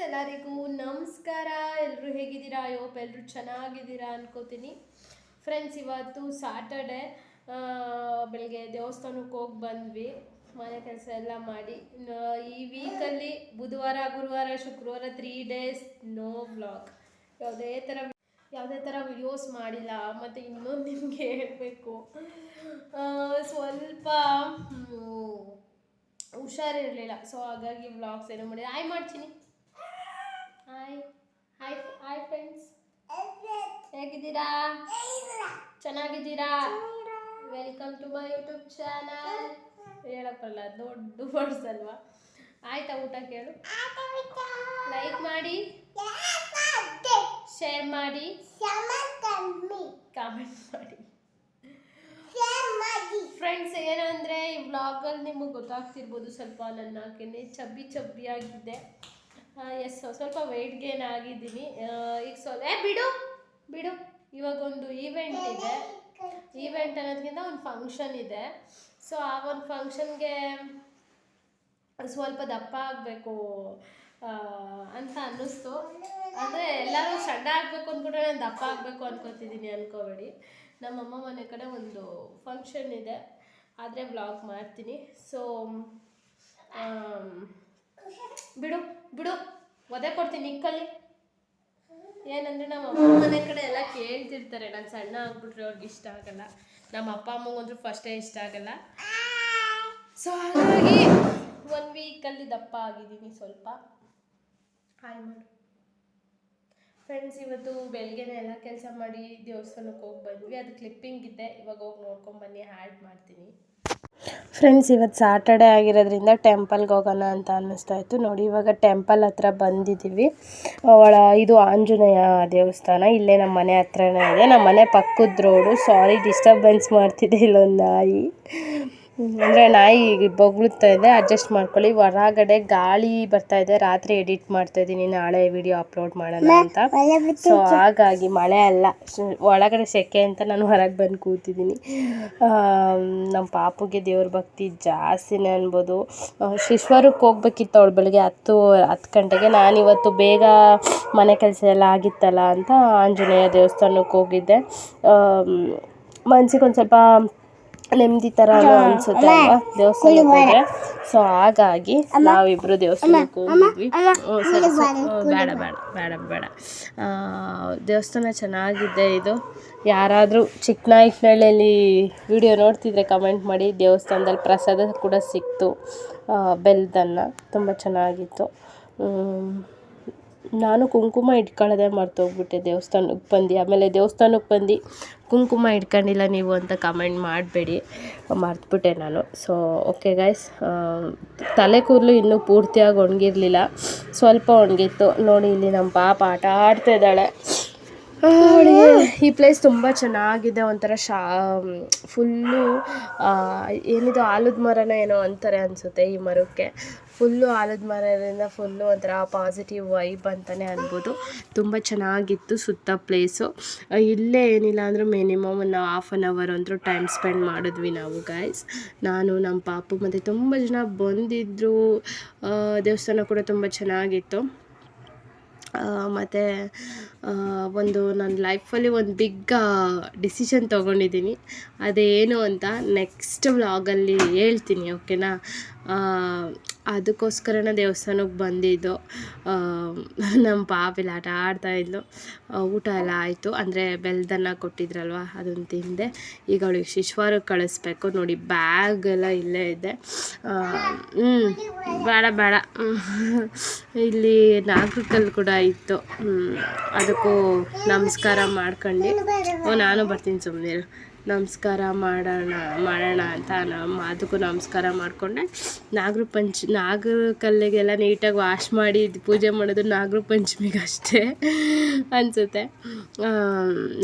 ಎಲ್ಲರಿಗೂ ನಮಸ್ಕಾರ. ಎಲ್ಲರೂ ಹೇಗಿದ್ದೀರಾ? ಎಲ್ಲರೂ ಚೆನ್ನಾಗಿದ್ದೀರಾ ಅನ್ಕೋತೀನಿ. ಫ್ರೆಂಡ್ಸ್, ಇವತ್ತು ಸಾಟರ್ಡೆ, ಬೆಳಗ್ಗೆ ದೇವಸ್ಥಾನಕ್ಕೆ ಹೋಗಿ ಬಂದ್ವಿ. ಮನೆ ಕೆಲಸ ಎಲ್ಲ ಮಾಡಿ ಈ ವೀಕಲ್ಲಿ ಬುಧವಾರ, ಗುರುವಾರ, ಶುಕ್ರವಾರ 3 days ನೋ ವ್ಲಾಗ್. ಯಾವುದೇ ಥರ ವಿಡಿಯೋಸ್ ಮಾಡಿಲ್ಲ. ಮತ್ತು ಇನ್ನೊಂದು ನಿಮಗೆ ಹೇಳಬೇಕು, ಸ್ವಲ್ಪ ಹುಷಾರಿರಲಿಲ್ಲ. ಸೊ ಹಾಗಾಗಿ ವ್ಲಾಗ್ಸ್ ಏನೋ ಮಾಡಿ ಮಾಡ್ತೀನಿ. ಹಾಯ್ ಫ್ರೆಂಡ್ಸ್, ಹೇಗಿದ್ದೀರಾ? ಚೆನ್ನಾಗಿದ್ದೀರಾ? Welcome to my YouTube channel. ಹೇಳಕ್ಕಲ್ಲ, ದೊಡ್ಡ ವರ್ಡ್ಸ್ ಅಲ್ವಾ? ಆಯ್ತಾ? ಊಟ ಕೇಳು. ಲೈಕ್ ಮಾಡಿ, ಶೇರ್ ಮಾಡಿ, ಕಾಮೆಂಟ್ ಮಾಡಿ. ಫ್ರೆಂಡ್ಸ್, ಏನಂದರೆ ಈ ವ್ಲಾಗಲ್ಲಿ ನಿಮಗೆ ಗೊತ್ತಾಗ್ತಿರ್ಬೋದು, ಸ್ವಲ್ಪ ನನ್ನ ಕೆನೆ ಚಬ್ಬಿಯಾಗಿದೆ. ಸ್ವಲ್ಪ ವೆಯ್ಟ್ ಗೇನ್ ಆಗಿದ್ದೀನಿ. ಈಗ ಬಿಡು ಇವಾಗ ಒಂದು ಈವೆಂಟ್ ಇದೆ. ಈವೆಂಟ್ ಅನ್ನೋದಕ್ಕಿಂತ ಒಂದು ಫಂಕ್ಷನ್ ಇದೆ. ಸೊ ಆ ಒಂದು ಫಂಕ್ಷನ್ಗೆ ಸ್ವಲ್ಪ ದಪ್ಪ ಆಗಬೇಕು ಅಂತ ಅನ್ನಿಸ್ತು. ಅಂದರೆ ಎಲ್ಲರೂ ಸಣ್ಣ ಆಗಬೇಕು ಅಂದ್ಬಿಟ್ರೆ ನಾನು ದಪ್ಪ ಆಗಬೇಕು ಅನ್ಕೋತಿದ್ದೀನಿ, ಅನ್ಕೋಬೇಡಿ. ನಮ್ಮಮ್ಮ ಮನೆ ಕಡೆ ಒಂದು ಫಂಕ್ಷನ್ ಇದೆ, ಆದರೆ ವ್ಲಾಗ್ ಮಾಡ್ತೀನಿ. ಸೊ ಬಿಡು ಒದೆ ಕೊಡ್ತೀನಿ ನಿಕ್ಕಲ್ಲಿ. ಏನಂದರೆ ನಮ್ಮ ಅಮ್ಮ ಮನೆ ಕಡೆ ಎಲ್ಲ ಕೇಳ್ತಿರ್ತಾರೆ, ನಾನು ಸಣ್ಣ ಆಗ್ಬಿಟ್ರೆ ಅವ್ರಿಗೆ ಇಷ್ಟ ಆಗಲ್ಲ. ನಮ್ಮ ಅಪ್ಪ ಅಮ್ಮಂಗಂದ್ರೂ ಫಸ್ಟೇ ಇಷ್ಟ ಆಗಲ್ಲ. ಸೊ ಹಾಗಾಗಿ 1 ವೀಕಲ್ಲಿ ದಪ್ಪ ಆಗಿದ್ದೀನಿ ಸ್ವಲ್ಪ. ಹಾಯ್ ಮಾಡು ಫ್ರೆಂಡ್ಸ್. ಇವತ್ತು ಬೆಳಗ್ಗೆನೇ ಎಲ್ಲ ಕೆಲಸ ಮಾಡಿ ದೇವಸ್ಥಾನಕ್ಕೆ ಹೋಗಿ ಬಂದ್ವಿ. ಅದು ಕ್ಲಿಪ್ಪಿಂಗ್ ಇದೆ, ಇವಾಗ ಹೋಗಿ ನೋಡ್ಕೊಂಬನ್ನಿ, ಆ್ಯಡ್ ಮಾಡ್ತೀನಿ. ಫ್ರೆಂಡ್ಸ್, ಇವತ್ತು ಸಾಟರ್ಡೆ ಆಗಿರೋದ್ರಿಂದ ಟೆಂಪಲ್ಗೆ ಹೋಗೋಣ ಅಂತ ಅನ್ನಿಸ್ತಾ ಇತ್ತು. ನೋಡಿ, ಇವಾಗ ಟೆಂಪಲ್ ಹತ್ರ ಬಂದಿದ್ದೀವಿ. ಇದು ಆಂಜನೇಯ ದೇವಸ್ಥಾನ ಇಲ್ಲೇ ನಮ್ಮ ಮನೆ ಹತ್ರನೇ ಇದೆ. ನಮ್ಮ ಮನೆ ಪಕ್ಕದ ರೋಡು. ಸಾರಿ, ಡಿಸ್ಟರ್ಬೆನ್ಸ್ ಮಾಡ್ತಿದೆ ಇಲ್ಲೊಂದು ನಾಯಿ. ಅಂದರೆ ನಾಯಿ ಬೊಗಳುತ್ತಾ ಇದೆ, ಅಡ್ಜಸ್ಟ್ ಮಾಡ್ಕೊಳ್ಳಿ. ಹೊರಗಡೆ ಗಾಳಿ ಬರ್ತಾ ಇದೆ. ರಾತ್ರಿ ಎಡಿಟ್ ಮಾಡ್ತಾ ಇದ್ದೀನಿ, ನಾಳೆ ವಿಡಿಯೋ ಅಪ್ಲೋಡ್ ಮಾಡೋಣ ಅಂತ. ಸೊ ಹಾಗಾಗಿ ಮಳೆ ಅಲ್ಲ, ಒಳಗಡೆ ಸೆಕೆ ಅಂತ ನಾನು ಹೊರಗೆ ಬಂದು ಕೂತಿದ್ದೀನಿ. ನಮ್ಮ ಪಾಪುಗೆ ದೇವ್ರ ಭಕ್ತಿ ಜಾಸ್ತಿನೇ ಅನ್ಬೋದು. ಶಿಶ್ವರಕ್ಕೆ ಹೋಗ್ಬೇಕಿತ್ತು ಅವಳು ಬೆಳಗ್ಗೆ 10 ಗಂಟೆಗೆ. ನಾನಿವತ್ತು ಬೇಗ ಮನೆ ಕೆಲಸ ಎಲ್ಲ ಆಗಿತ್ತಲ್ಲ ಅಂತ ಆಂಜನೇಯ ದೇವಸ್ಥಾನಕ್ಕೆ ಹೋಗಿದ್ದೆ. ಮನ್ಸಿಗೆ ಒಂದು ಸ್ವಲ್ಪ ನೆಮ್ಮದಿ ಥರ ಅನಿಸುತ್ತೆ ಅಲ್ವಾ ದೇವಸ್ಥಾನಕ್ಕೆ ಹೋದರೆ. ಸೊ ಹಾಗಾಗಿ ನಾವಿಬ್ಬರು ದೇವಸ್ಥಾನಕ್ಕೆ ಹೋಗಿದ್ವಿ. ಬೇಡ ದೇವಸ್ಥಾನ ಚೆನ್ನಾಗಿದೆ. ಇದು ಯಾರಾದರೂ ಚಿಕ್ಕನಾಯಕನಹಳ್ಳಿಯಲ್ಲಿ ವಿಡಿಯೋ ನೋಡ್ತಿದ್ರೆ ಕಮೆಂಟ್ ಮಾಡಿ. ದೇವಸ್ಥಾನದಲ್ಲಿ ಪ್ರಸಾದ ಕೂಡ ಸಿಕ್ತು, ಬೆಲ್ಲದನ್ನ, ತುಂಬ ಚೆನ್ನಾಗಿತ್ತು. ನಾನು ಕುಂಕುಮ ಇಟ್ಕೊಳ್ಳೋದೇ ಮರ್ತೋಗ್ಬಿಟ್ಟೆ ದೇವಸ್ಥಾನಕ್ಕೆ ಬಂದು. ಆಮೇಲೆ ದೇವಸ್ಥಾನಕ್ಕೆ ಬಂದು ಕುಂಕುಮ ಇಟ್ಕೊಂಡಿಲ್ಲ ನೀವು ಅಂತ ಕಮೆಂಟ್ ಮಾಡಬೇಡಿ, ಮರ್ತುಬಿಟ್ಟೆ ನಾನು. ಸೊ ಓಕೆ ಗೈಸ್, ತಲೆ ಕೂದಲು ಇನ್ನೂ ಪೂರ್ತಿಯಾಗಿ ಒಣಗಿರಲಿಲ್ಲ, ಸ್ವಲ್ಪ ಒಣಗಿತ್ತು. ನೋಡಿ, ಇಲ್ಲಿ ನಮ್ಮ ಪಾಪ ಆಟ ಆಡ್ತಾ ಇದ್ದಾಳೆ. ಅವಳಿಗೆ ಈ ಪ್ಲೇಸ್ ತುಂಬ ಚೆನ್ನಾಗಿದೆ. ಒಂಥರ ಫುಲ್ಲು ಏನಿದು ಆಲದ ಮರನ ಏನೋ ಅಂತಾರೆ ಅನಿಸುತ್ತೆ. ಈ ಮರಕ್ಕೆ ಫುಲ್ಲು ಆಲದ ಮರದಿಂದ ಫುಲ್ಲು ಒಂಥರ ಪಾಸಿಟಿವ್ ವೈಬ್ ಅಂತಲೇ ಅನ್ಬೋದು. ತುಂಬ ಚೆನ್ನಾಗಿತ್ತು ಸುತ್ತ ಪ್ಲೇಸು. ಇಲ್ಲೇ ಏನಿಲ್ಲ ಅಂದರೂ ಮಿನಿಮಮ್ ಒಂದು ½ ಅಂದರೂ ಟೈಮ್ ಸ್ಪೆಂಡ್ ಮಾಡಿದ್ವಿ ನಾವು ಗೈಸ್. ನಾನು, ನಮ್ಮ ಪಾಪು ಮತ್ತು ತುಂಬ ಜನ ಬಂದಿದ್ದರು. ದೇವಸ್ಥಾನ ಕೂಡ ತುಂಬ ಚೆನ್ನಾಗಿತ್ತು. ಮತ್ತು ನನ್ನ ಲೈಫಲ್ಲಿ ಒಂದು ಬಿಗ್ ಡಿಸಿಷನ್ ತೊಗೊಂಡಿದ್ದೀನಿ. ಅದೇನು ಅಂತ ನೆಕ್ಸ್ಟ್ ವ್ಲಾಗಲ್ಲಿ ಹೇಳ್ತೀನಿ, ಓಕೆನಾ? ಅದಕ್ಕೋಸ್ಕರನೇ ದೇವಸ್ಥಾನಕ್ಕೆ ಬಂದಿದ್ದು. ನಮ್ಮ ಪಾಪಿಲ್ಲ ಆಟ ಆಡ್ತಾಯಿದ್ಲು. ಊಟ ಎಲ್ಲ ಆಯಿತು, ಅಂದರೆ ಬೆಲ್ಲದನ್ನ ಕೊಟ್ಟಿದ್ರಲ್ವ, ಅದನ್ನು ತಿಂದೆ. ಈಗ ಅವಳಿಗೆ ಶಿಶ್ವಾರಕ್ಕೆ ಕಳಿಸ್ಬೇಕು. ನೋಡಿ, ಬ್ಯಾಗ್ ಎಲ್ಲ ಇಲ್ಲೇ ಇದೆ. ಬೇಡ ಇಲ್ಲಿ ನಾಗರಕಲ್ಲು ಕೂಡ ಇತ್ತು, ಅದಕ್ಕೂ ನಮಸ್ಕಾರ ಮಾಡ್ಕೊಂಡು ನಾನು ಬರ್ತೀನಿ, ಸುಮ್ಮನೆ ನಮಸ್ಕಾರ ಮಾಡೋಣ ಅಂತ ಅದಕ್ಕೂ ನಮಸ್ಕಾರ ಮಾಡಿಕೊಂಡೆ. ನಾಗರಕಲ್ಲಿಗೆಲ್ಲ ನೀಟಾಗಿ ವಾಶ್ ಮಾಡಿ ಪೂಜೆ ಮಾಡೋದು ನಾಗರ ಪಂಚಮಿಗೆ ಅಷ್ಟೇ ಅನಿಸುತ್ತೆ.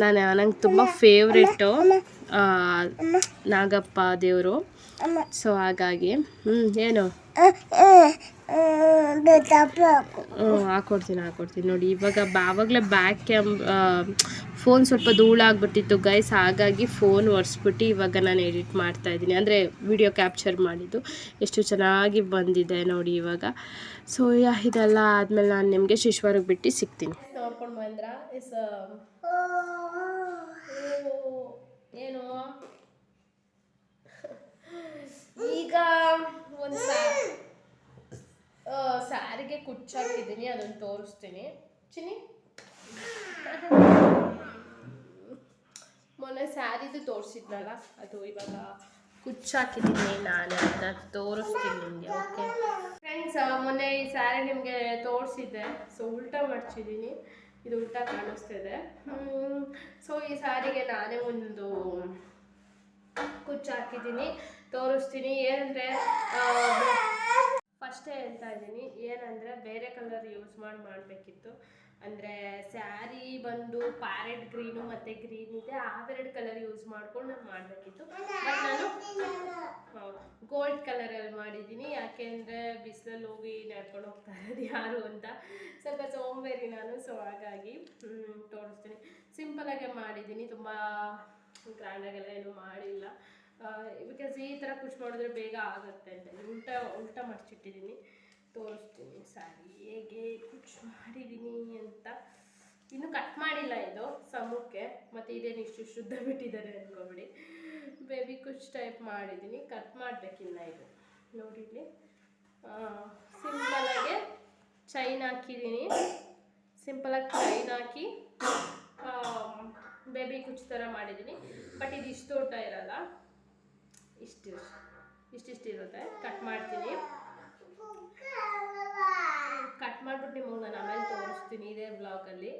ನಂಗೆ ತುಂಬ ಫೇವ್ರೆಟ್ಟು ನಾಗಪ್ಪ ದೇವರು. ಸೊ ಹಾಗಾಗಿ ಏನು ಹಾಕೊಡ್ತೀನಿ ನೋಡಿ. ಇವಾಗ ಆವಾಗಲೇ ಫೋನ್ ಸ್ವಲ್ಪ ಧೂಳಾಗ್ಬಿಟ್ಟಿತ್ತು ಗೈಸ್, ಹಾಗಾಗಿ ಫೋನ್ ಒರೆಸ್ಬಿಟ್ಟು ಇವಾಗ ನಾನು ಎಡಿಟ್ ಮಾಡ್ತಾ ಇದ್ದೀನಿ, ಅಂದರೆ ವಿಡಿಯೋ ಕ್ಯಾಪ್ಚರ್ ಮಾಡಿದ್ದು. ಎಷ್ಟು ಚೆನ್ನಾಗಿ ಬಂದಿದೆ ನೋಡಿ ಇವಾಗ. ಸೊ ಇದೆಲ್ಲ ಆದಮೇಲೆ ನಾನು ನಿಮಗೆ ಶಿಶ್ವರಿಗೆ ಬಿಟ್ಟು ಸಿಗ್ತೀನಿ. ನೋಡ್ಕೊಂಡು ಬಂದ್ರ ಏನು ಈಗ ಒಂದು ಸ್ಯಾರಿಗೆ ಕುಚ್ಚಾಕಿದ್ದೀನಿ, ಅದನ್ನು ತೋರಿಸ್ತೀನಿ. ಚಿನ್ನಿ ಮೊನ್ನೆ ಸ್ಯಾರಿದು ತೋರಿಸಿದ್ನಲ್ಲ, ಅದು ಇವಾಗ ಕುಚ್ಚಾಕಿದ್ದೀನಿ ನಾನು ಅಂತ ತೋರಿಸ್ತೀನಿ ನಿಮಗೆ. ಓಕೆ ಫ್ರೆಂಡ್ಸ್, ಮೊನ್ನೆ ಈ ಸ್ಯಾರಿ ನಿಮಗೆ ತೋರಿಸಿದ್ದೆ. ಸೊ ಉಲ್ಟಾ ಮಡ್ಚಿದ್ದೀನಿ, ಇದು ಉಲ್ಟಾ ಕಾಣಿಸ್ತಿದೆ. ಸೊ ಈ ಸ್ಯಾರಿಗೆ ನಾನೇ ಒಂದು ಕುಚ್ಚಾಕಿದ್ದೀನಿ, ತೋರಿಸ್ತೀನಿ. ಏನಂದರೆ ಫಸ್ಟೇ ಹೇಳ್ತಾ ಇದ್ದೀನಿ, ಏನಂದರೆ ಬೇರೆ ಕಲರ್ ಯೂಸ್ ಮಾಡಬೇಕಿತ್ತು. ಅಂದರೆ ಸ್ಯಾರಿ ಬಂದು ಪ್ಯಾರೆಟ್ ಗ್ರೀನು ಮತ್ತು ಗ್ರೀನ್ ಇದೆ, ಅವೆರಡು ಕಲರ್ ಯೂಸ್ ಮಾಡ್ಕೊಂಡು ನಾನು ಮಾಡಬೇಕಿತ್ತು. ಬಟ್ ನಾನು ಗೋಲ್ಡ್ ಕಲರಲ್ಲಿ ಮಾಡಿದ್ದೀನಿ. ಯಾಕೆಂದರೆ ಬಿಸಿಲಲ್ಲಿ ಹೋಗಿ ನಡ್ಕೊಂಡು ಹೋಗ್ತಾ ಇರೋದು ಯಾರು ಅಂತ ಸ್ವಲ್ಪ ಸೋಂಬೇರಿ ನಾನು. ಸೊ ಹಾಗಾಗಿ ತೋರಿಸ್ತೀನಿ. ಸಿಂಪಲಾಗೆ ಮಾಡಿದ್ದೀನಿ, ತುಂಬ ಗ್ರ್ಯಾಂಡಾಗೆಲ್ಲ ಏನೂ ಮಾಡಿಲ್ಲ. ಬಿಕಾಸ್ ಈ ಥರ ಕುಚ್ ಮಾಡಿದ್ರೆ ಬೇಗ ಆಗುತ್ತೆ ಅಂತ ಉಲ್ಟಾ ಮಡ್ಚಿಟ್ಟಿದ್ದೀನಿ. ತೋರಿಸ್ತೀನಿ ಸ್ಯಾರಿ ಹೇಗೆ ಕುಚ್ ಮಾಡಿದ್ದೀನಿ ಅಂತ. ಇನ್ನೂ ಕಟ್ ಮಾಡಿಲ್ಲ ಇದು ಸಮಕ್ಕೆ, ಮತ್ತು ಇದೇನು ಇಷ್ಟು ಶುದ್ಧ ಬಿಟ್ಟಿದ್ದಾರೆ ಅಂದ್ಕೊಬಿಡಿ. ಬೇಬಿ ಕುಚ್ ಟೈಪ್ ಮಾಡಿದ್ದೀನಿ, ಕಟ್ ಮಾಡಬೇಕಿಲ್ಲ ಇದು. ನೋಡಿ ಇಲ್ಲಿ ಸಿಂಪಲಾಗೆ ಚೈನ್ ಹಾಕಿದ್ದೀನಿ. ಸಿಂಪಲಾಗಿ ಚೈನ್ ಹಾಕಿ ಬೇಬಿ ಕುಚ್ ಥರ ಮಾಡಿದ್ದೀನಿ. ಬಟ್ ಇದು ಇಷ್ಟು ಊಟ ಇರಲ್ಲ, ಇಷ್ಟಿಷ್ಟು ಇರುತ್ತೆ. ಕಟ್ ಮಾಡ್ತೀನಿ. ಕಟ್ ಮಾಡಿಬಿಟ್ಟು ನಿಮಗೆ ನಾನು ಆಮೇಲೆ ತೋರಿಸ್ತೀನಿ ಇದೇ ಬ್ಲಾಗಲ್ಲಿ.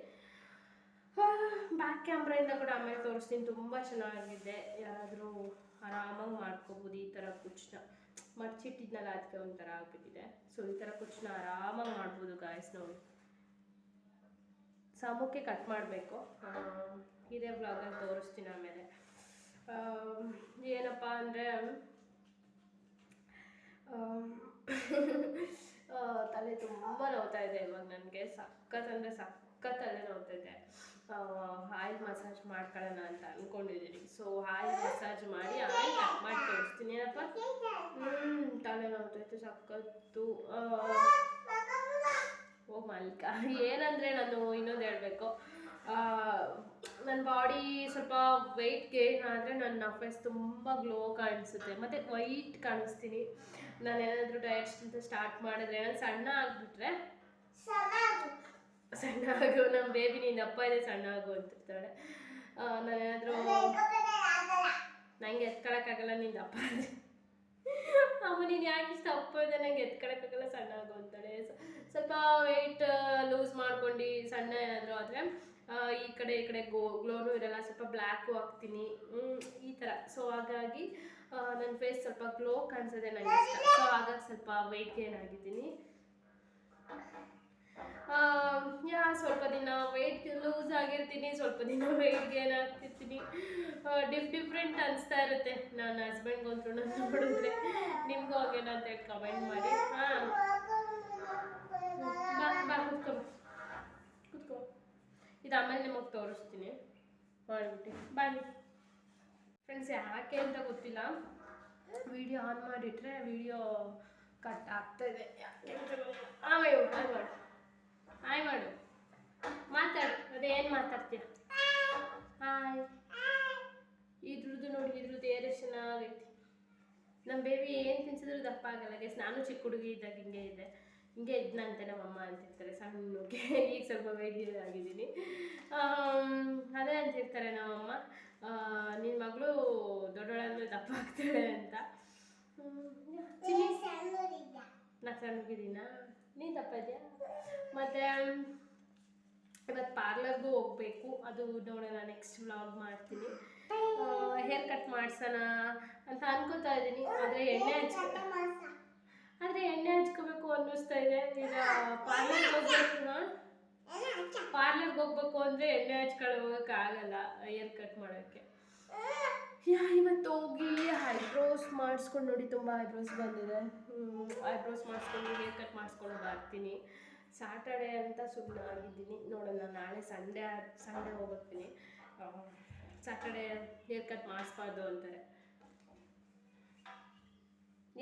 ಬ್ಯಾಕ್ ಕ್ಯಾಮ್ರಾಯಿಂದ ಕೂಡ ಆಮೇಲೆ ತೋರಿಸ್ತೀನಿ. ತುಂಬ ಚೆನ್ನಾಗಿದೆ, ಯಾರಾದರೂ ಆರಾಮಾಗಿ ಮಾಡ್ಕೋಬೋದು ಈ ಥರ ಕುಚ್ಚನ್ನ. ಮಡ್ಚಿಟ್ಟಿದ್ನಲ್ಲ ಅದಕ್ಕೆ ಒಂಥರ ಆಗ್ಬಿಟ್ಟಿದೆ. ಸೊ ಈ ಥರ ಕುಚ್ಚನ್ನ ಆರಾಮಾಗಿ ಮಾಡ್ಬೋದು ಗಾಯ್ಸ್. ನೋಡಿ ಸಮಕ್ಕೆ ಕಟ್ ಮಾಡಬೇಕು, ಇದೇ ಬ್ಲಾಗಲ್ಲಿ ತೋರಿಸ್ತೀನಿ ಆಮೇಲೆ. ಏನಪ್ಪ ಅಂದರೆ ತಲೆ ತುಂಬ ನೋವ್ತಾ ಇದೆ ಇವಾಗ ನನಗೆ. ಸಖತ್ ತಲೆ ನೋವ್ತಾ ಇದೆ. ಆಯಿಲ್ ಮಸಾಜ್ ಮಾಡ್ಕೊಳ್ಳೋಣ ಅಂತ ಅಂದ್ಕೊಂಡಿದ್ದೀನಿ. ಸೊ ಆಯಿಲ್ ಮಸಾಜ್ ಮಾಡಿ ಆಯಿಲ್ ಕಟ್ ಮಾಡಿ ತೋರಿಸ್ತೀನಿ. ಏನಪ್ಪ ತಲೆ ನೋವ್ತೈತೆ ಸಖತ್ತು. ಓ ಮಲ್ಕ, ಏನಂದರೆ ನಾನು ಇನ್ನೊಂದು ಹೇಳಬೇಕು, ನನ್ನ ಬಾಡಿ ಸ್ವಲ್ಪ ವೆಯ್ಟ್ ಗೇನ್ ಆದರೆ ನನ್ನ ಫೇಸ್ ತುಂಬ ಗ್ಲೋ ಕಾಣಿಸುತ್ತೆ ಮತ್ತು ವೈಟ್ ಕಾಣಿಸ್ತೀನಿ. ನಾನು ಏನಾದರೂ ಡಯಟ್ಸ್ ಅಂತ ಸ್ಟಾರ್ಟ್ ಮಾಡಿದ್ರೆ, ನಾನು ಸಣ್ಣ ಆಗಿಬಿಟ್ರೆ ಸಣ್ಣ ಆಗು, ನಮ್ಮ ಬೇಬಿ ನೀನು ದಪ್ಪ ಇದೆ ಸಣ್ಣ ಆಗು ಅಂತಿರ್ತಾಳೆ. ನಾನೇನಾದರೂ ನಂಗೆ ಎತ್ಕೊಳಕ್ಕಾಗಲ್ಲ, ನೀನು ದಪ್ಪ ಅಂದರೆ ಅಮ್ಮ ನೀನು ಯಾಕೆ ಇಷ್ಟು ದಪ್ಪ ಇದೆ, ನಂಗೆ ಎತ್ಕೊಳಕ್ಕಾಗಲ್ಲ ಸಣ್ಣ ಆಗು ಅಂತಾಳೆ. ಸ್ವಲ್ಪ ವೆಯ್ಟ್ ಲೂಸ್ ಮಾಡ್ಕೊಂಡು ಸಣ್ಣ ಏನಾದರೂ ಆದರೆ ಈ ಕಡೆ ಗ್ಲೋನು ಇರಲ್ಲ, ಸ್ವಲ್ಪ ಬ್ಲ್ಯಾಕು ಹಾಕ್ತೀನಿ ಈ ಥರ. ಸೊ ಹಾಗಾಗಿ ನನ್ನ ಫೇಸ್ ಸ್ವಲ್ಪ ಗ್ಲೋ ಕಾಣಿಸೋದೆ ನನಗೆ ಇಷ್ಟ. ಸೊ ಹಾಗಾಗಿ ಸ್ವಲ್ಪ ವೆಯ್ಟ್ ಗೇನ್ ಆಗಿದ್ದೀನಿ. ಸ್ವಲ್ಪ ದಿನ ವೆಯ್ಟ್ ಲೂಸ್ ಆಗಿರ್ತೀನಿ, ಸ್ವಲ್ಪ ದಿನ ವೆಯ್ಟ್ ಗೇನ್ ಆಗ್ತಿರ್ತೀನಿ. ಡಿಫ್ರೆಂಟ್ ಅನಿಸ್ತಾ ಇರುತ್ತೆ. ನನ್ನ ಹಸ್ಬೆಂಡ್ಗಂತೂ ನನ್ನ ನೋಡಿದ್ರೆ ನಿಮಗೂ ಹಾಗೇನ ಅಂತ ಹೇಳಿ ಕಮೆಂಟ್ ಮಾಡಿ. ಬಾ ಕುತ್ಕೋ. ಇದು ಆಮೇಲೆ ನಿಮಗೆ ತೋರಿಸ್ತೀನಿ ಮಾಡಿಬಿಟ್ಟು. ಬಾಯ್ ಫ್ರೆಂಡ್ಸ್, ಯಾಕೆ ಅಂತ ಗೊತ್ತಿಲ್ಲ, ವಿಡಿಯೋ ಆನ್ ಮಾಡಿಟ್ರೆ ವಿಡಿಯೋ ಕಟ್ ಆಗ್ತಾಯಿದೆ. ಹಾಯ್ ಮಾಡು, ಮಾತಾಡು. ಅದೇನು ಮಾತಾಡ್ತೀಯ? ಹಾಯ್. ಇದ್ರದ್ದು ನೋಡಿ, ಇದ್ರದ್ದು ಏರ್ ಎಷ್ಟು ಚೆನ್ನಾಗೈತಿ. ನಮ್ಮ ಬೇಬಿ ಏನು ತಿನ್ಸಿದ್ರು ದಪ್ಪ ಆಗಲ್ಲ ಗೈಸ್. ನಾನು ಚಿಕ್ಕ ಹುಡುಗಿ ಇದ್ದಾಗ ಹಿಂಗೆ ಇದ್ನಂತೆ ನಮ್ಮಮ್ಮ ಅಂತಿರ್ತಾರೆ ಸಣ್ಣಗೆ. ಈಗ ಸ್ವಲ್ಪ ವೆಯ್ಟ್ ಆಗಿದ್ದೀನಿ. ಅದೇ ಅಂತಿರ್ತಾರೆ ನಮ್ಮಮ್ಮ, ನಿನ್ನ ಮಗಳು ದೊಡ್ಡೋಳಂದ್ರೆ ದಪ್ಪ ಆಗ್ತಾಳೆ ಅಂತ. ನಾ ಸಣ್ಣಗಿದ್ದೀನಾ, ನೀನು ದಪ್ಪ ಇದೆಯಾ? ಮತ್ತು ಇವತ್ತು ಪಾರ್ಲರ್ಗೂ ಹೋಗಬೇಕು, ಅದು ನೋಡೋಣ, ನೆಕ್ಸ್ಟ್ ವ್ಲಾಗ್ ಮಾಡ್ತೀನಿ. ಹೇರ್ ಕಟ್ ಮಾಡ್ಸೋಣ ಅಂತ ಅನ್ಕೋತಾ ಇದ್ದೀನಿ. ಆದರೆ ಎಣ್ಣೆ ಹಚ್ಕೋಬೇಕು ಅನ್ನಿಸ್ತಾ ಇದೆ. ಈಗ ಪಾರ್ಲರ್ಗೆ ಹೋಗ್ಬೇಕು ಅಂದರೆ ಎಣ್ಣೆ ಹಚ್ಕೊಳ್ಳೋಕ್ಕಾಗಲ್ಲ ಹೇರ್ ಕಟ್ ಮಾಡೋಕ್ಕೆ. ಇವತ್ತು ಹೋಗಿ ಐಬ್ರೋಸ್ ಮಾಡಿಸ್ಕೊಂಡು ನೋಡಿ, ತುಂಬ ಐಬ್ರೋಸ್ ಬಂದಿದೆ. ಐಬ್ರೋಸ್ ಮಾಡಿಸ್ಕೊಂಡು ಹೇರ್ ಕಟ್ ಮಾಡಿಸ್ಕೊಂಡು ಬರ್ತೀನಿ. ಸ್ಯಾಟರ್ಡೇ ಅಂತ ಸುಮ್ಮನೆ ಆಗಿದ್ದೀನಿ, ನೋಡೋಣ. ನಾಳೆ ಸಂಡೇ ಹೋಗ್ತೀನಿ. ಸ್ಯಾಟರ್ಡೇ ಹೇರ್ ಕಟ್ ಮಾಡಿಸ್ಬಾರ್ದು ಅಂತಾರೆ.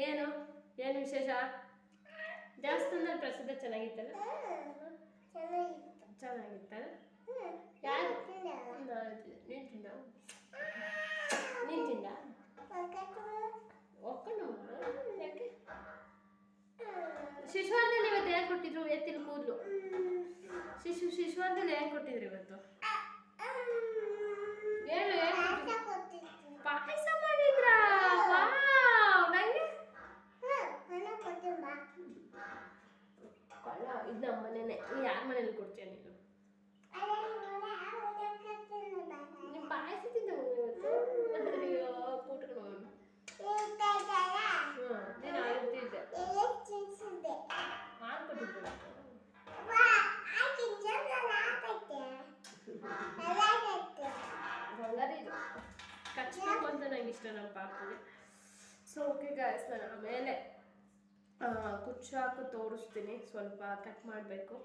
ಏನು ವಿಶೇಷ? ದೇವಸ್ಥಾನದಲ್ಲಿ ಪ್ರಸಾದ ಚೆನ್ನಾಗಿತ್ತಲ್ಲ? ಚೆನ್ನಾಗಿತ್ತಲ್ಲ? ಯಾರು ನೀನು ತಿಂದ ಒಕ್ಕಣ್ಣು ಯಾಕೆ? ಶಿಶುವಾರ್ದಲ್ಲಿ ಇವತ್ತು ಯಾಕೆ ಕೊಟ್ಟಿದ್ರು? ಎತ್ತಿನ ಕೂದಲು ಶಿಶುವಾರ್ದಲ್ಲಿ ಯಾಕೆ ಕೊಟ್ಟಿದ್ರು ಇವತ್ತು? ಹೇಳು. ಪಾಯಸ ಮಾಡಿದ್ರಾ? ನಂಗೆ ಇದು ನಮ್ಮ ಮನೇನೆ. ಯಾರ ಮನೇಲಿ ಕೊಡ್ತೀಯ ನೀನು? ನಿಮ್ಮ ಪಾಯಸ ತಿಂದ ಇವತ್ತು? ಅಯ್ಯೋ ಕೂಟ್ಕೊಂಡು ನೀನು ಆಗುತ್ತಿದ್ದೆ ಮಾಡ್ಕೊಟ್ಟಿದ್ದೆ. ಇದು ಕಚ್ಚಬೇಕು ಅಂತ ನಂಗೆ ಇಷ್ಟ, ನಮ್ಮ ಪಾಪಗೆ. ಸೊ ಓಕೆ ಗಾಯ್ಸ್, ನಾನು ಆಮೇಲೆ ಕುಚ್ಚು ಹಾಕು ತೋರಿಸ್ತೀನಿ. ಸ್ವಲ್ಪ ಕಟ್ ಮಾಡಬೇಕು,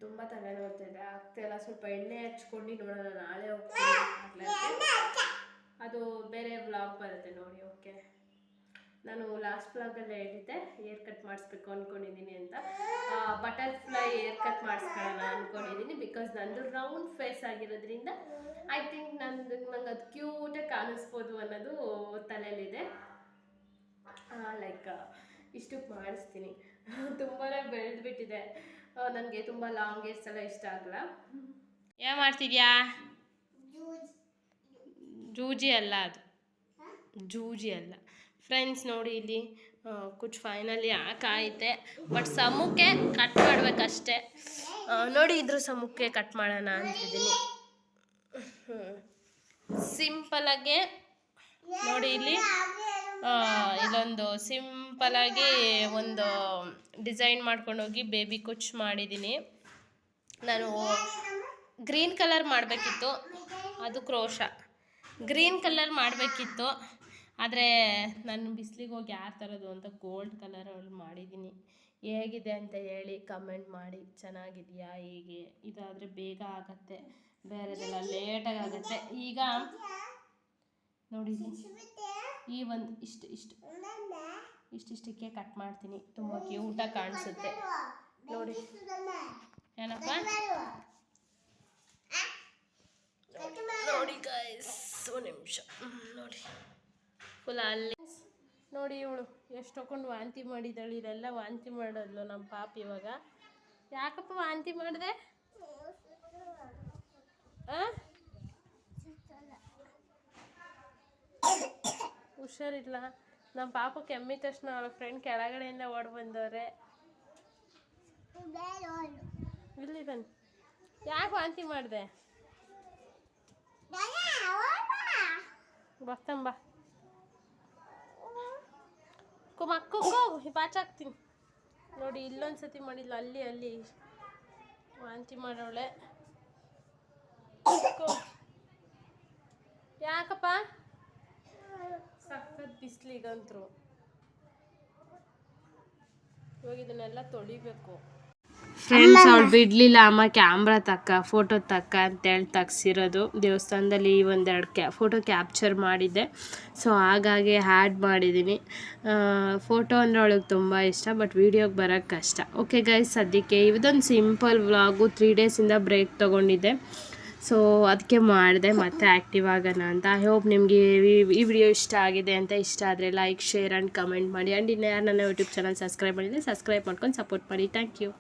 ತುಂಬ ತಲೆನೋವ್ತಿದೆ, ಆಗ್ತಾಯಿಲ್ಲ. ಸ್ವಲ್ಪ ಎಣ್ಣೆ ಹಚ್ಕೊಂಡು ನೋಡೋಣ, ನಾಳೆ ಹೋಗ್ತೀನಿ. ಅದು ಬೇರೆ ವ್ಲಾಗ್ ಬರುತ್ತೆ ನೋಡಿ. ಓಕೆ, ನಾನು ಲಾಸ್ಟ್ ವ್ಲಾಗಲ್ಲೇ ಹೇಳಿದ್ದೆ ಹೇರ್ ಕಟ್ ಮಾಡಿಸ್ಬೇಕು ಅಂದ್ಕೊಂಡಿದ್ದೀನಿ ಅಂತ. ಬಟರ್ಫ್ಲೈ ಹೇರ್ ಕಟ್ ಮಾಡಿಸ್ಕೊಳ್ಳೋಣ ಅಂದ್ಕೊಂಡಿದ್ದೀನಿ. ಬಿಕಾಸ್ ನಂದು ರೌಂಡ್ ಫೇಸ್ ಆಗಿರೋದ್ರಿಂದ ಐ ಥಿಂಕ್ ನಂಗೆ ಅದು ಕ್ಯೂಟಾಗಿ ಕಾಣಿಸ್ಬೋದು ಅನ್ನೋದು ತಲೆಯಲ್ಲಿದೆ. ಲೈಕ್ ಇಷ್ಟಕ್ಕೆ ಮಾಡಿಸ್ತೀನಿ. ತುಂಬಾ ಬೆಳೆದ್ಬಿಟ್ಟಿದೆ ನನಗೆ. ತುಂಬ ಲಾಂಗ್ ಹೇರ್ಸ್ ಎಲ್ಲ ಇಷ್ಟ ಆಗಲ್ಲ. ಏನು ಮಾಡ್ತಿದ್ಯಾ? ಜೂಜಿ ಅಲ್ಲ, ಅದು ಜೂಜಿ ಅಲ್ಲ ಫ್ರೆಂಡ್ಸ್. ನೋಡಿ ಇಲ್ಲಿ ಕುಚ್ ಫೈನಲಿ ಹಾಕಾಯಿತೆ. ಬಟ್ ಸಮುಕ್ಕೆ ಕಟ್ ಮಾಡಬೇಕಷ್ಟೆ. ನೋಡಿ ಇದ್ರ ಸಮುಕ್ಕೆ ಕಟ್ ಮಾಡೋಣ ಅಂತಿದ್ದೀನಿ. ಸಿಂಪಲಾಗೆ ನೋಡಿ ಇಲ್ಲಿ ಇಲ್ಲೊಂದು ಸಿಂಪಲಾಗಿ ಒಂದು ಡಿಸೈನ್ ಮಾಡ್ಕೊಂಡೋಗಿ ಬೇಬಿ ಕುಚ್ ಮಾಡಿದ್ದೀನಿ. ನಾನು ಗ್ರೀನ್ ಕಲರ್ ಮಾಡಬೇಕಿತ್ತು, ಅದು ಕ್ರೋಶ. ಗ್ರೀನ್ ಕಲರ್ ಮಾಡಬೇಕಿತ್ತು, ಆದರೆ ನಾನು ಬಿಸಿಲಿಗೆ ಹೋಗಿ ಯಾರು ತರೋದು ಅಂತ ಗೋಲ್ಡ್ ಕಲರ್ ಅವ್ರು ಮಾಡಿದ್ದೀನಿ. ಹೇಗಿದೆ ಅಂತ ಹೇಳಿ ಕಮೆಂಟ್ ಮಾಡಿ. ಚೆನ್ನಾಗಿದೆಯಾ? ಹೀಗೆ ಇದಾದರೆ ಬೇಗ ಆಗುತ್ತೆ, ಬೇರೆದೆಲ್ಲ ಲೇಟಾಗಿ ಆಗುತ್ತೆ. ಈಗ ನೋಡಿ ಈ ಒಂದು ಇಷ್ಟಿಷ್ಟಕ್ಕೆ ಕಟ್ ಮಾಡ್ತೀನಿ. ತುಂಬ ಕ್ಯೂಟಾಗಿ ಕಾಣಿಸುತ್ತೆ ನೋಡಿ. ಏನಪ್ಪ ನೋಡಿ ಗೈಸ್, ಒಂದು ನಿಮಿಷ ನೋಡಿ. ಫುಲ್ ಅಲ್ಲಿ ನೋಡಿ ಇವಳು ಎಷ್ಟು ತಗೊಂಡು ವಾಂತಿ ಮಾಡಿದಳು. ಇದೆಲ್ಲ ವಾಂತಿ ಮಾಡೋದ್ಲು ನಮ್ಮ ಪಾಪ. ಇವಾಗ ಯಾಕಪ್ಪ ವಾಂತಿ ಮಾಡಿದೆ? ಹುಷಾರಿಲ್ಲ. ನಮ್ಮ ಪಾಪ ಕೆಮ್ಮಿದ ತಕ್ಷಣ ಅವಳ ಫ್ರೆಂಡ್ ಕೆಳಗಡೆಯಿಂದ ಓಡಿ ಬಂದವ್ರೆ. ಇಲ್ಲಿ ಬನ್ನಿ. ಯಾಕೆ ವಾಂತಿ ಮಾಡಿದೆ? ಬರ್ತಂಬ ಮಕ್ಕು ಬಾಚಾಕ್ತೀನಿ ನೋಡಿ. ಇಲ್ಲೊಂದ್ಸತಿ ಮಾಡಿಲ್ಲ, ಅಲ್ಲಿ ವಾಂತಿ ಮಾಡೋಳೆ. ಯಾಕಪ್ಪ? ಸಖತ್ ಬಿಸಿಲಿಗಂತರು. ಇವಾಗ ಇದನ್ನೆಲ್ಲ ತೊಳಿಬೇಕು. ಫ್ರೆಂಡ್ಸ್ ಅವಳು ಬಿಡಲಿಲ್ಲ. ಅಮ್ಮ ಕ್ಯಾಮ್ರಾ ಫೋಟೋ ಅಂತೇಳಿ ತಗ್ಸಿರೋದು. ದೇವಸ್ಥಾನದಲ್ಲಿ ಒಂದೆರಡು ಫೋಟೋ ಕ್ಯಾಪ್ಚರ್ ಮಾಡಿದ್ದೆ. ಸೊ ಹಾಗಾಗಿ ಹ್ಯಾಡ್ ಮಾಡಿದ್ದೀನಿ. ಫೋಟೋ ಅಂದರೆ ಅವಳಿಗೆ ತುಂಬ ಇಷ್ಟ, ಬಟ್ ವೀಡಿಯೋಗೆ ಬರೋಕ್ಕೆ ಕಷ್ಟ. ಓಕೆ ಗೈಸ್, ಸದ್ಯಕ್ಕೆ ಇದೊಂದು ಸಿಂಪಲ್ ವ್ಲಾಗು. 3 ಡೇಸಿಂದ ಬ್ರೇಕ್ ತೊಗೊಂಡಿದ್ದೆ. ಸೊ ಅದಕ್ಕೆ ಮಾಡಿದೆ ಮತ್ತೆ ಆ್ಯಕ್ಟಿವ್ ಆಗೋಣ ಅಂತ. ಐ ಹೋಪ್ ನಿಮಗೆ ಈ ವಿಡಿಯೋ ಇಷ್ಟ ಆಗಿದೆ ಅಂತ. ಇಷ್ಟ ಆದರೆ ಲೈಕ್, ಶೇರ್ ಆ್ಯಂಡ್ ಕಮೆಂಟ್ ಮಾಡಿ. ಆ್ಯಂಡ್ ಇನ್ನು ಯಾರು ನನ್ನ ಯೂಟ್ಯೂಬ್ ಚಾನಲ್ ಸಬ್ಸ್ಕ್ರೈಬ್ ಮಾಡಿದರೆ ಸಬ್ಸ್ಕ್ರೈಬ್ ಮಾಡ್ಕೊಂಡು ಸಪೋರ್ಟ್ ಮಾಡಿ. Thank you.